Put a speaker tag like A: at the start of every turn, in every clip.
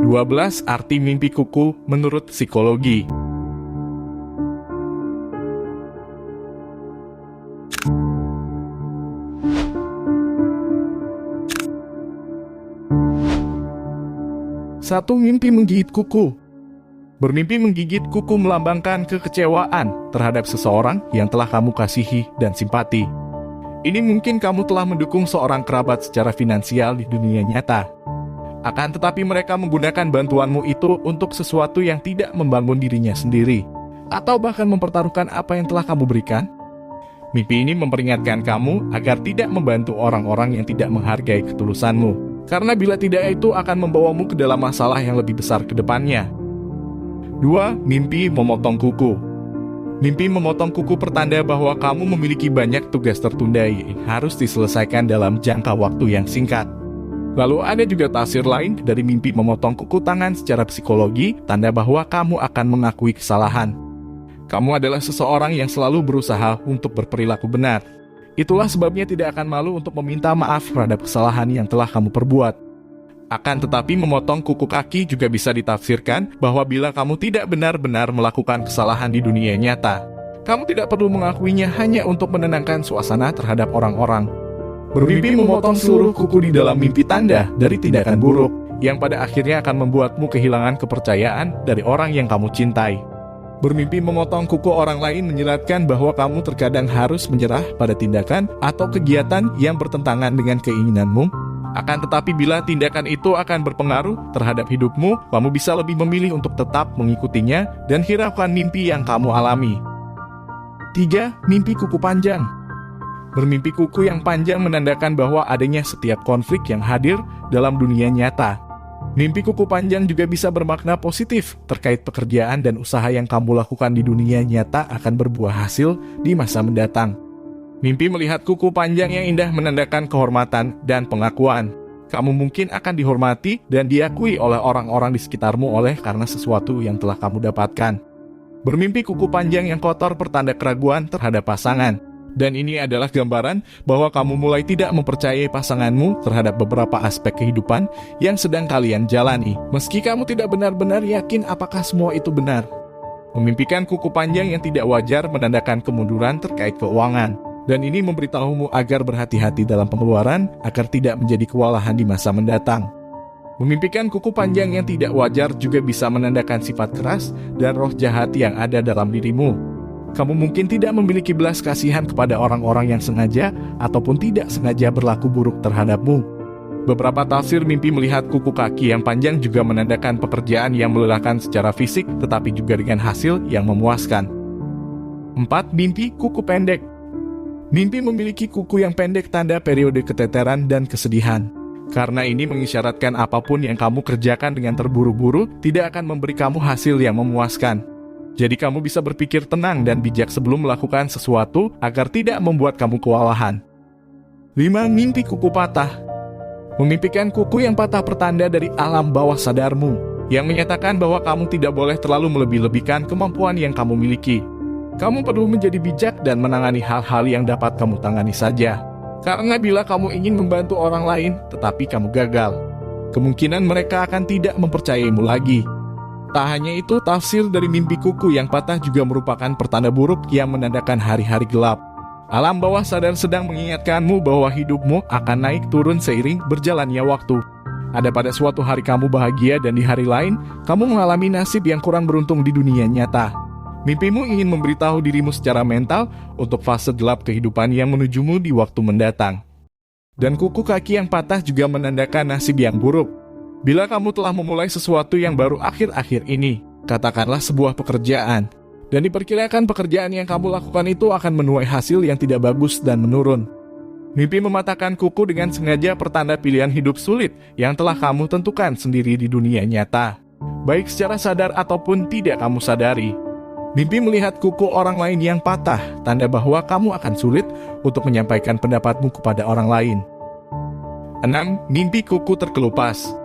A: 12 arti mimpi kuku menurut psikologi. Satu, mimpi menggigit kuku. Bermimpi menggigit kuku melambangkan kekecewaan terhadap seseorang yang telah kamu kasihi dan simpati. Ini mungkin kamu telah mendukung seorang kerabat secara finansial di dunia nyata. Akan tetapi mereka menggunakan bantuanmu itu untuk sesuatu yang tidak membangun dirinya sendiri, atau bahkan mempertaruhkan apa yang telah kamu berikan. Mimpi ini memperingatkan kamu agar tidak membantu orang-orang yang tidak menghargai ketulusanmu, karena bila tidak itu akan membawamu ke dalam masalah yang lebih besar ke depannya. 2. Mimpi memotong kuku. Mimpi memotong kuku pertanda bahwa kamu memiliki banyak tugas tertunda yang harus diselesaikan dalam jangka waktu yang singkat. Lalu ada juga tafsir lain dari mimpi memotong kuku tangan secara psikologi, tanda bahwa kamu akan mengakui kesalahan. Kamu adalah seseorang yang selalu berusaha untuk berperilaku benar. Itulah sebabnya tidak akan malu untuk meminta maaf terhadap kesalahan yang telah kamu perbuat. Akan tetapi memotong kuku kaki juga bisa ditafsirkan bahwa bila kamu tidak benar-benar melakukan kesalahan di dunia nyata, kamu tidak perlu mengakuinya hanya untuk menenangkan suasana terhadap orang-orang. Bermimpi memotong seluruh kuku di dalam mimpi tanda dari tindakan buruk, yang pada akhirnya akan membuatmu kehilangan kepercayaan dari orang yang kamu cintai. Bermimpi memotong kuku orang lain menyeratkan bahwa kamu terkadang harus menyerah pada tindakan atau kegiatan yang bertentangan dengan keinginanmu. Akan tetapi bila tindakan itu akan berpengaruh terhadap hidupmu, kamu bisa lebih memilih untuk tetap mengikutinya dan hiraukan mimpi yang kamu alami. 3. Mimpi kuku panjang. Bermimpi kuku yang panjang menandakan bahwa adanya setiap konflik yang hadir dalam dunia nyata. Mimpi kuku panjang juga bisa bermakna positif terkait pekerjaan dan usaha yang kamu lakukan di dunia nyata akan berbuah hasil di masa mendatang. Mimpi melihat kuku panjang yang indah menandakan kehormatan dan pengakuan. Kamu mungkin akan dihormati dan diakui oleh orang-orang di sekitarmu karena sesuatu yang telah kamu dapatkan. Bermimpi kuku panjang yang kotor pertanda keraguan terhadap pasangan. Dan ini adalah gambaran bahwa kamu mulai tidak mempercayai pasanganmu terhadap beberapa aspek kehidupan yang sedang kalian jalani, meski kamu tidak benar-benar yakin apakah semua itu benar. Memimpikan kuku panjang yang tidak wajar menandakan kemunduran terkait keuangan. Dan ini memberitahumu agar berhati-hati dalam pengeluaran agar tidak menjadi kewalahan di masa mendatang. Memimpikan kuku panjang yang tidak wajar juga bisa menandakan sifat keras dan roh jahat yang ada dalam dirimu. Kamu mungkin tidak memiliki belas kasihan kepada orang-orang yang sengaja ataupun tidak sengaja berlaku buruk terhadapmu. Beberapa tafsir mimpi melihat kuku kaki yang panjang juga menandakan pekerjaan yang melelahkan secara fisik tetapi juga dengan hasil yang memuaskan. 4. Mimpi kuku pendek. Mimpi memiliki kuku yang pendek tanda periode keteteran dan kesedihan. Karena ini mengisyaratkan apapun yang kamu kerjakan dengan terburu-buru tidak akan memberi kamu hasil yang memuaskan. Jadi kamu bisa berpikir tenang dan bijak sebelum melakukan sesuatu agar tidak membuat kamu kewalahan. 5. Mimpi kuku patah. Memimpikan kuku yang patah pertanda dari alam bawah sadarmu, yang menyatakan bahwa kamu tidak boleh terlalu melebih-lebihkan kemampuan yang kamu miliki. Kamu perlu menjadi bijak dan menangani hal-hal yang dapat kamu tangani saja. Karena bila kamu ingin membantu orang lain, tetapi kamu gagal, kemungkinan mereka akan tidak mempercayaimu lagi. Tak hanya itu, tafsir dari mimpi kuku yang patah juga merupakan pertanda buruk yang menandakan hari-hari gelap. Alam bawah sadar sedang mengingatkanmu bahwa hidupmu akan naik turun seiring berjalannya waktu. Ada pada suatu hari kamu bahagia dan di hari lain, kamu mengalami nasib yang kurang beruntung di dunia nyata. Mimpimu ingin memberitahu dirimu secara mental untuk fase gelap kehidupan yang menujumu di waktu mendatang. Dan kuku kaki yang patah juga menandakan nasib yang buruk. Bila kamu telah memulai sesuatu yang baru akhir-akhir ini, katakanlah sebuah pekerjaan, dan diperkirakan pekerjaan yang kamu lakukan itu akan menuai hasil yang tidak bagus dan menurun. Mimpi mematahkan kuku dengan sengaja pertanda pilihan hidup sulit yang telah kamu tentukan sendiri di dunia nyata, baik secara sadar ataupun tidak kamu sadari. Mimpi melihat kuku orang lain yang patah, tanda bahwa kamu akan sulit untuk menyampaikan pendapatmu kepada orang lain. 6. Mimpi kuku terkelupas.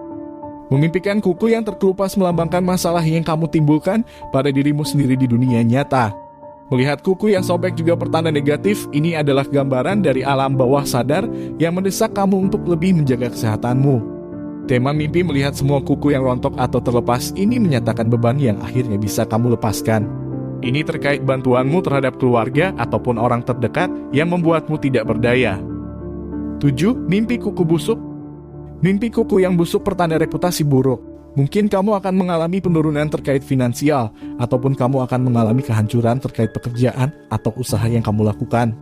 A: Memimpikan kuku yang terkelupas melambangkan masalah yang kamu timbulkan pada dirimu sendiri di dunia nyata. Melihat kuku yang sobek juga pertanda negatif, ini adalah gambaran dari alam bawah sadar yang mendesak kamu untuk lebih menjaga kesehatanmu. Tema mimpi melihat semua kuku yang rontok atau terlepas ini menyatakan beban yang akhirnya bisa kamu lepaskan. Ini terkait bantuanmu terhadap keluarga ataupun orang terdekat yang membuatmu tidak berdaya. 7. Mimpi kuku busuk. Mimpi kuku yang busuk pertanda reputasi buruk. Mungkin kamu akan mengalami penurunan terkait finansial, ataupun kamu akan mengalami kehancuran terkait pekerjaan atau usaha yang kamu lakukan.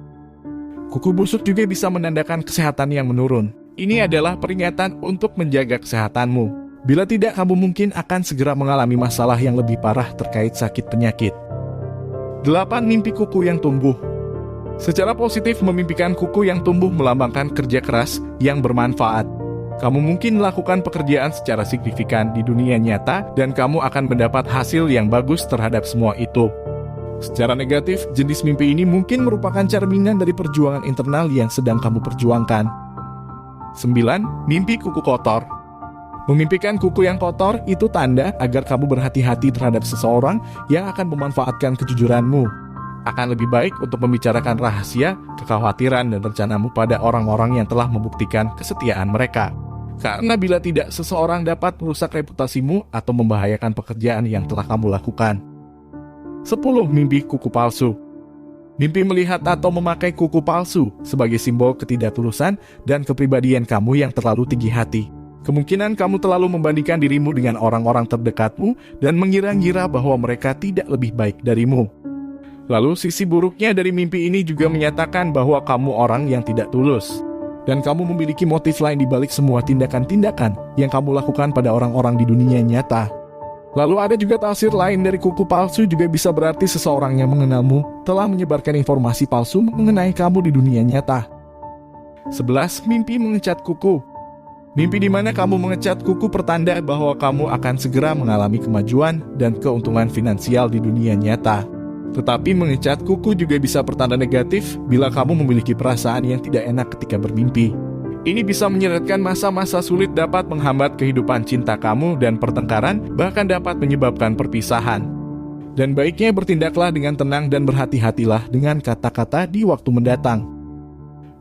A: Kuku busuk juga bisa menandakan kesehatan yang menurun. Ini adalah peringatan untuk menjaga kesehatanmu. Bila tidak, kamu mungkin akan segera mengalami masalah yang lebih parah terkait sakit penyakit. 8. Mimpi kuku yang tumbuh. Secara positif, memimpikan kuku yang tumbuh melambangkan kerja keras yang bermanfaat. Kamu mungkin melakukan pekerjaan secara signifikan di dunia nyata dan kamu akan mendapat hasil yang bagus terhadap semua itu. Secara negatif, jenis mimpi ini mungkin merupakan cerminan dari perjuangan internal yang sedang kamu perjuangkan. 9. Mimpi kuku kotor. Memimpikan kuku yang kotor itu tanda agar kamu berhati-hati terhadap seseorang yang akan memanfaatkan kejujuranmu. Akan lebih baik untuk membicarakan rahasia, kekhawatiran, dan rencanamu pada orang-orang yang telah membuktikan kesetiaan mereka. Karena bila tidak, seseorang dapat merusak reputasimu atau membahayakan pekerjaan yang telah kamu lakukan. 10. Mimpi kuku palsu. Mimpi melihat atau memakai kuku palsu sebagai simbol ketidaktulusan dan kepribadian kamu yang terlalu tinggi hati. Kemungkinan kamu terlalu membandingkan dirimu dengan orang-orang terdekatmu dan mengira-ngira bahwa mereka tidak lebih baik darimu. Lalu sisi buruknya dari mimpi ini juga menyatakan bahwa kamu orang yang tidak tulus. Dan kamu memiliki motif lain di balik semua tindakan-tindakan yang kamu lakukan pada orang-orang di dunia nyata. Lalu ada juga tafsir lain dari kuku palsu juga bisa berarti seseorang yang mengenalmu telah menyebarkan informasi palsu mengenai kamu di dunia nyata. 11. Mimpi mengecat kuku. Mimpi di mana kamu mengecat kuku pertanda bahwa kamu akan segera mengalami kemajuan dan keuntungan finansial di dunia nyata. Tetapi mengecat kuku juga bisa bertanda negatif bila kamu memiliki perasaan yang tidak enak ketika bermimpi. Ini bisa menyeretkan masa-masa sulit, dapat menghambat kehidupan cinta kamu dan pertengkaran, bahkan dapat menyebabkan perpisahan. Dan baiknya bertindaklah dengan tenang dan berhati-hatilah dengan kata-kata di waktu mendatang.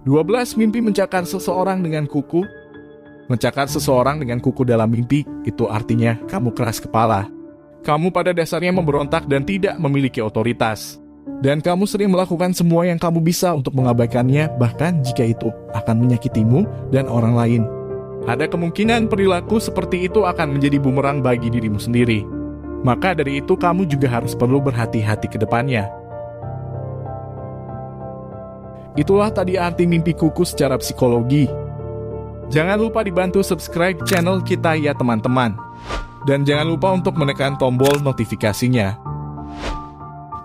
A: 12. Mimpi mencakar seseorang dengan kuku. Mencakar seseorang dengan kuku dalam mimpi, itu artinya kamu keras kepala. Kamu pada dasarnya memberontak dan tidak memiliki otoritas. Dan kamu sering melakukan semua yang kamu bisa untuk mengabaikannya, bahkan jika itu akan menyakitimu dan orang lain. Ada kemungkinan perilaku seperti itu akan menjadi bumerang bagi dirimu sendiri. Maka dari itu kamu juga harus perlu berhati-hati ke depannya. Itulah tadi arti mimpi kuku secara psikologi. Jangan lupa dibantu subscribe channel kita ya teman-teman. Dan jangan lupa untuk menekan tombol notifikasinya.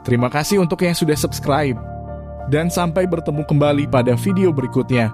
A: Terima kasih untuk yang sudah subscribe. Dan sampai bertemu kembali pada video berikutnya.